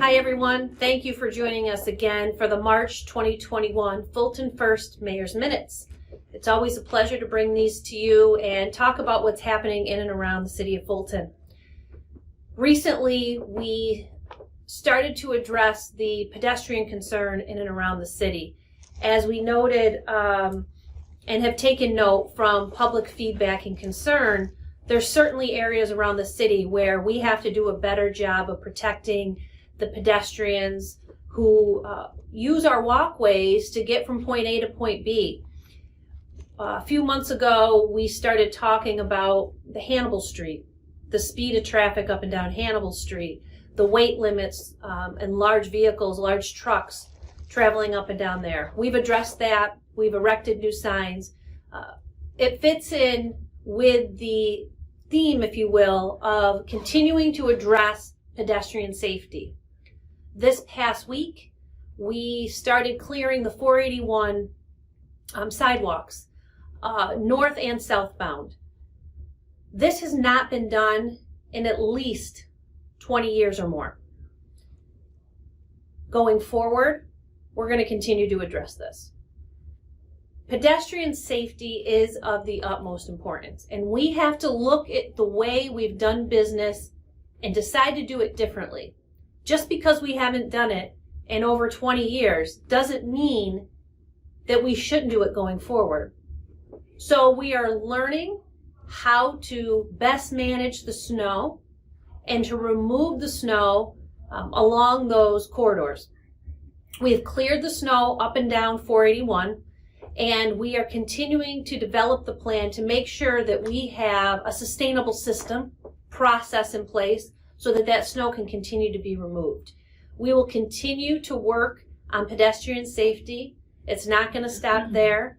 Hi everyone, thank you for joining us again for the March 2021 Fulton First Mayor's Minutes. It's always a pleasure to bring these to you and talk about what's happening in and around the city of Fulton. Recently, we started to address the pedestrian concern in and around the city. As we noted and have taken note from public feedback and concern, there's certainly areas around the city where we have to do a better job of protecting the pedestrians who use our walkways to get from point A to point B. A few months ago, we started talking about the Hannibal Street, the speed of traffic up and down Hannibal Street, the weight limits and large vehicles, large trucks traveling up and down there. We've addressed that. We've erected new signs. It fits in with the theme, if you will, of continuing to address pedestrian safety. This past week, we started clearing the 481 sidewalks, north and southbound. This has not been done in at least 20 years or more. Going forward, we're going to continue to address this. Pedestrian safety is of the utmost importance, and we have to look at the way we've done business and decide to do it differently. Just because we haven't done it in over 20 years doesn't mean that we shouldn't do it going forward. So we are learning how to best manage the snow and to remove the snow along those corridors. We have cleared the snow up and down 481. And we are continuing to develop the plan to make sure that we have a sustainable system, process in place so that that snow can continue to be removed. We will continue to work on pedestrian safety. It's not going to stop there.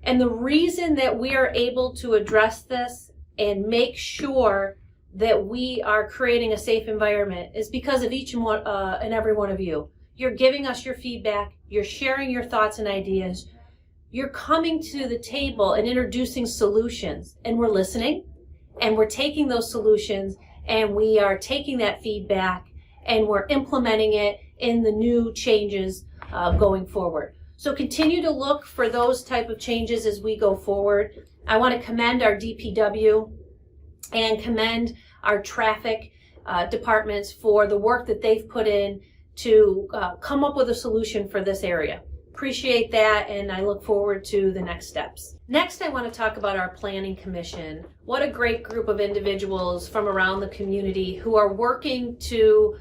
And the reason that we are able to address this and make sure that we are creating a safe environment is because of each and every one of you. You're giving us your feedback. You're sharing your thoughts and ideas. You're coming to the table and introducing solutions, and we're listening, and we're taking those solutions, and we are taking that feedback, and we're implementing it in the new changes going forward. So continue to look for those type of changes as we go forward. I want to commend our DPW and commend our traffic departments for the work that they've put in to come up with a solution for this area. Appreciate that, and I look forward to the next steps. Next, I want to talk about our Planning Commission. What a great group of individuals from around the community who are working to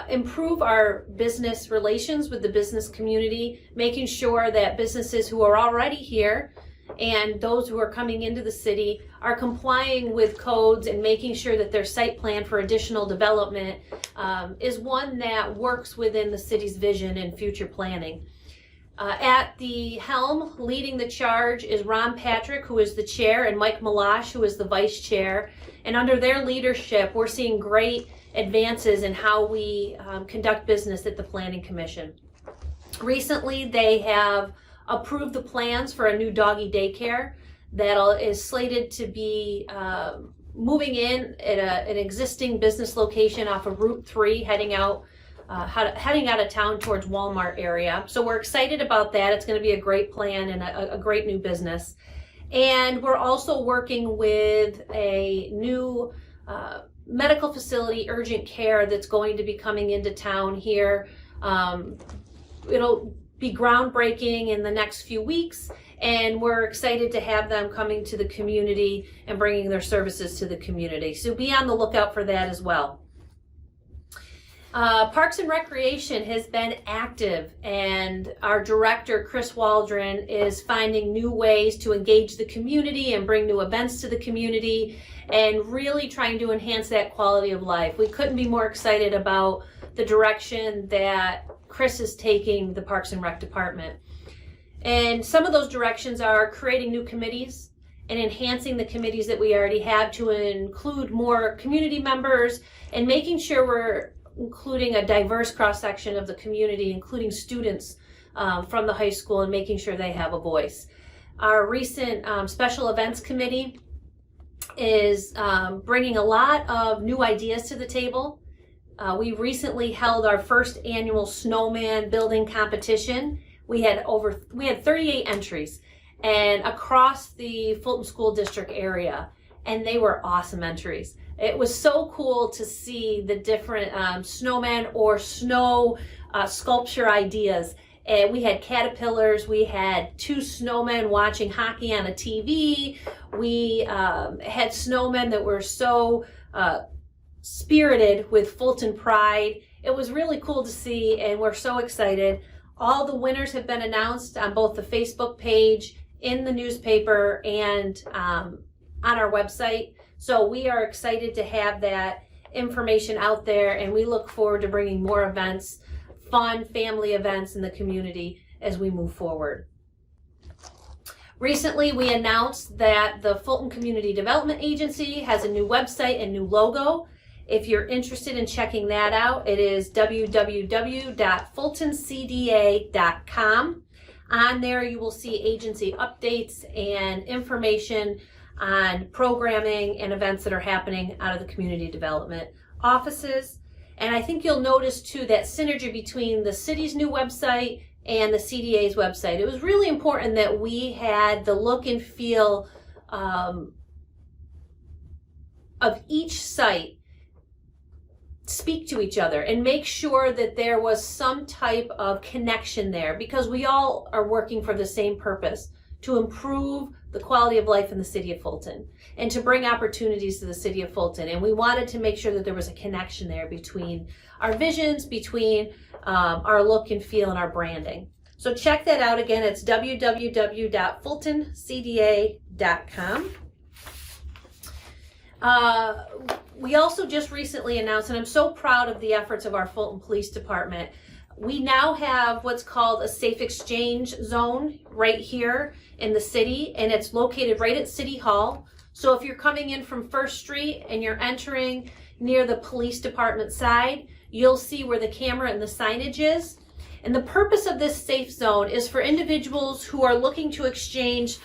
improve our business relations with the business community, making sure that businesses who are already here and those who are coming into the city are complying with codes and making sure that their site plan for additional development is one that works within the city's vision and future planning. At the helm, leading the charge, is Ron Patrick, who is the chair, and Mike Malash, who is the vice chair. And under their leadership, we're seeing great advances in how we conduct business at the Planning Commission. Recently, they have approved the plans for a new doggy daycare that is slated to be moving in at an existing business location off of Route 3, heading out of town towards Walmart area. So we're excited about that. It's going to be a great plan and a great new business. And we're also working with a new medical facility, urgent care, that's going to be coming into town here. It'll be groundbreaking in the next few weeks, and we're excited to have them coming to the community and bringing their services to the community. So be on the lookout for that as well. Parks and Recreation has been active, and our director, Chris Waldron, is finding new ways to engage the community and bring new events to the community and really trying to enhance that quality of life. We couldn't be more excited about the direction that Chris is taking the Parks and Rec department. And some of those directions are creating new committees and enhancing the committees that we already have to include more community members and making sure we're including a diverse cross-section of the community, including students from the high school, and making sure they have a voice. Our recent special events committee is bringing a lot of new ideas to the table We recently held our first annual Snowman building competition. We had 38 entries and across the Fulton School District area, and they were awesome entries. It was so cool to see the different snowman or snow sculpture ideas. And we had caterpillars, we had 2 snowmen watching hockey on a TV, we had snowmen that were so spirited with Fulton pride. It was really cool to see, and we're so excited. All the winners have been announced on both the Facebook page, in the newspaper, and on our website. So we are excited to have that information out there, and we look forward to bringing more events, fun family events in the community as we move forward. Recently, we announced that the Fulton Community Development Agency has a new website and new logo. If you're interested in checking that out, it is www.fultoncda.com. On there, you will see agency updates and information on programming and events that are happening out of the community development offices. And I think you'll notice too that synergy between the city's new website and the CDA's website. It was really important that we had the look and feel of each site speak to each other and make sure that there was some type of connection there, because we all are working for the same purpose: to improve the quality of life in the city of Fulton and to bring opportunities to the city of Fulton. And we wanted to make sure that there was a connection there between our visions, between our look and feel and our branding. So check that out. Again, it's www.fultoncda.com. We also just recently announced, and I'm so proud of the efforts of our Fulton Police Department, we now have what's called a safe exchange zone right here in the city, and it's located right at City Hall. So if you're coming in from First Street and you're entering near the police department side, you'll see where the camera and the signage is. And the purpose of this safe zone is for individuals who are looking to exchange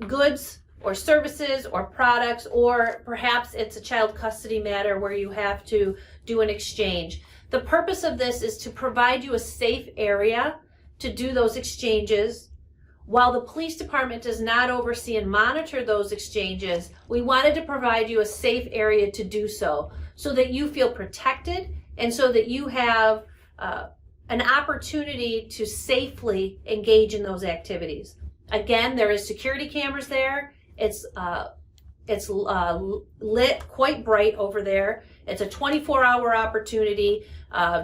goods or services or products, or perhaps it's a child custody matter where you have to do an exchange. The purpose of this is to provide you a safe area to do those exchanges. While the police department does not oversee and monitor those exchanges, we wanted to provide you a safe area to do so that you feel protected and so that you have an opportunity to safely engage in those activities. Again, there is security cameras there. It's lit quite bright over there. It's a 24-hour opportunity,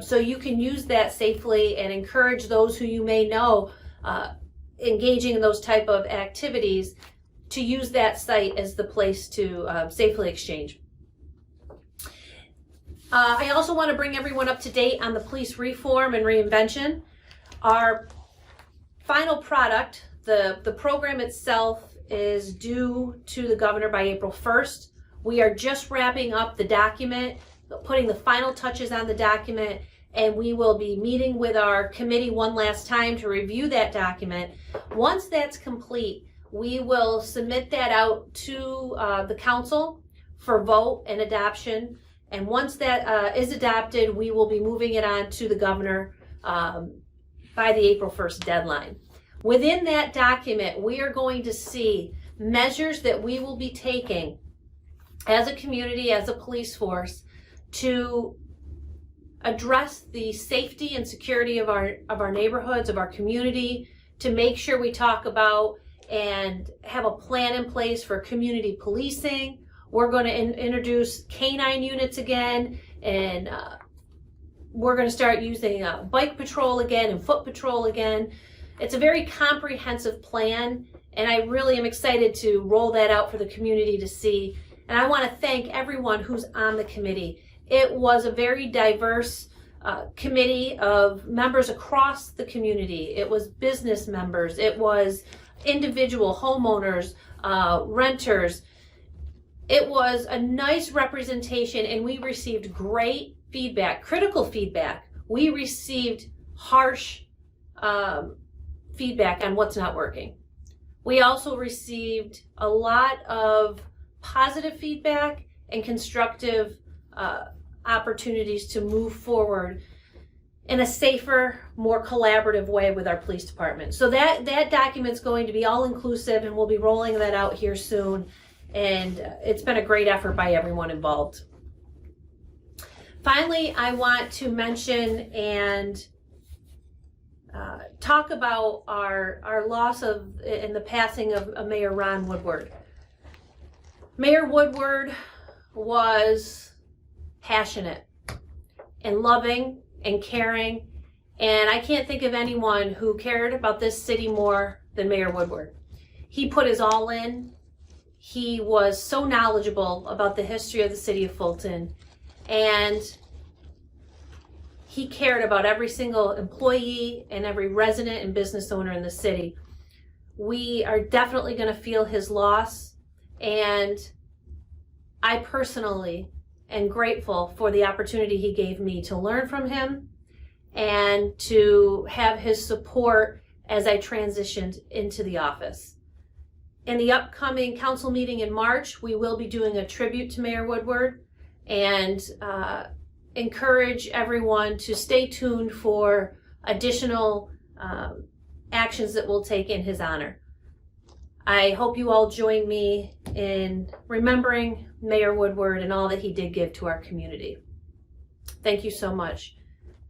so you can use that safely and encourage those who you may know engaging in those type of activities to use that site as the place to safely exchange. I also want to bring everyone up to date on the police reform and reinvention. Our final product, the program itself, is due to the governor by April 1st. We are just wrapping up the document, putting the final touches on the document, and we will be meeting with our committee one last time to review that document. Once that's complete, we will submit that out to the council for vote and adoption. And once that is adopted, we will be moving it on to the governor by the April 1st deadline. Within that document, we are going to see measures that we will be taking as a community, as a police force, to address the safety and security of our neighborhoods, of our community, to make sure we talk about and have a plan in place for community policing. We're going to introduce canine units again, and we're going to start using bike patrol again and foot patrol again. It's a very comprehensive plan, and I really am excited to roll that out for the community to see. And I want to thank everyone who's on the committee. It was a very diverse committee of members across the community. It was business members. It was individual homeowners, renters. It was a nice representation, and we received great feedback, critical feedback. We received harsh feedback on what's not working. We also received a lot of positive feedback and constructive opportunities to move forward in a safer, more collaborative way with our police department. So that document's going to be all inclusive, and we'll be rolling that out here soon. And it's been a great effort by everyone involved. Finally, I want to mention and talk about our loss of and the passing of Mayor Ron Woodward. Mayor Woodward was passionate and loving and caring, and I can't think of anyone who cared about this city more than Mayor Woodward. He put his all in. He was so knowledgeable about the history of the city of Fulton, and he cared about every single employee and every resident and business owner in the city. We are definitely going to feel his loss, and I personally am grateful for the opportunity he gave me to learn from him and to have his support as I transitioned into the office. In the upcoming council meeting in March, we will be doing a tribute to Mayor Woodward, and encourage everyone to stay tuned for additional actions that we'll take in his honor. I hope you all join me in remembering Mayor Woodward and all that he did give to our community. Thank you so much.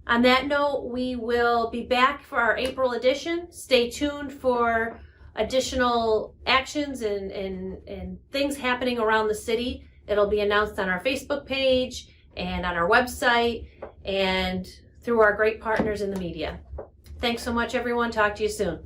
On that note, we will be back for our April edition. Stay tuned for additional actions and things happening around the city. It'll be announced on our Facebook page and on our website and through our great partners in the media. Thanks so much, everyone. Talk to you soon.